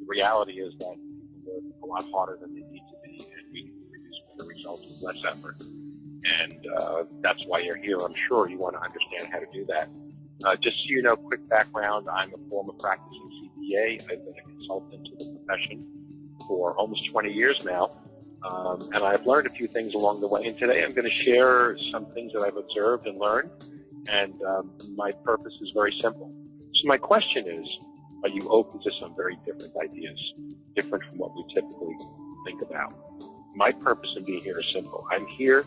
the reality is that people work a lot harder than they need to be, and we can produce better results with less effort. And that's why you're here. I'm sure you want to understand how to do that. Just so you know, quick background, I'm a former practicing CPA. I've been a consultant to the profession for almost 20 years now. And I've learned a few things along the way. And today I'm going to share some things that I've observed and learned. And my purpose is very simple. So my question is, are you open to some very different ideas, different from what we typically think about? My purpose in being here is simple. I'm here.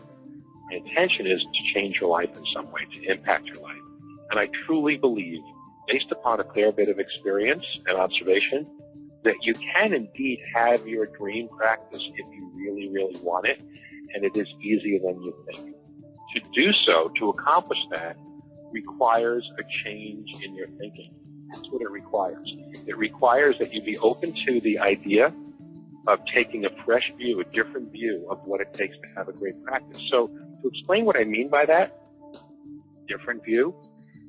My intention is to change your life in some way, to impact your life. And I truly believe, based upon a fair bit of experience and observation, that you can indeed have your dream practice if you really, really want it, and it is easier than you think. To do so, to accomplish that, requires a change in your thinking. That's what it requires. It requires that you be open to the idea of taking a fresh view, a different view of what it takes to have a great practice. So to explain what I mean by that, different view,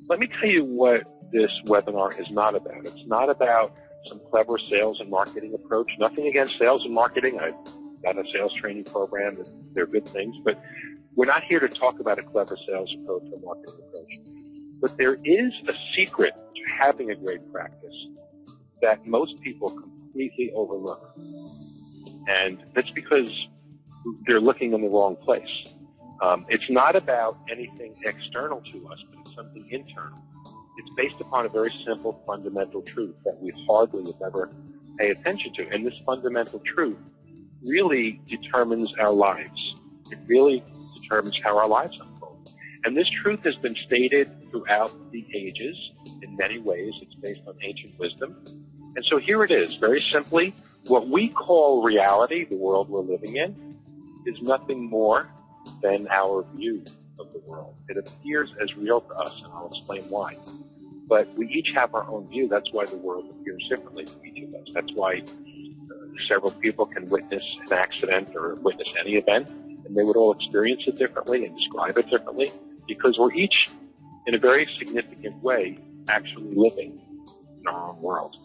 let me tell you what this webinar is not about. It's not about some clever sales and marketing approach. Nothing against sales and marketing. I've got a sales training program. They're good things. But we're not here to talk about a clever sales approach or marketing approach. But there is a secret to having a great practice that most people completely overlook. And that's because they're looking in the wrong place. It's not about anything external to us, but it's something internal. It's based upon a very simple fundamental truth that we hardly if ever pay attention to. And this fundamental truth really determines our lives. It really determines how our lives unfold. And this truth has been stated throughout the ages in many ways. It's based on ancient wisdom. And so here it is, very simply, what we call reality, the world we're living in, is nothing more than our view of the world. It appears as real to us, and I'll explain why. But we each have our own view. That's why the world appears differently to each of us. That's why several people can witness an accident or witness any event, and they would all experience it differently and describe it differently, because we're each, in a very significant way, actually living in our own world.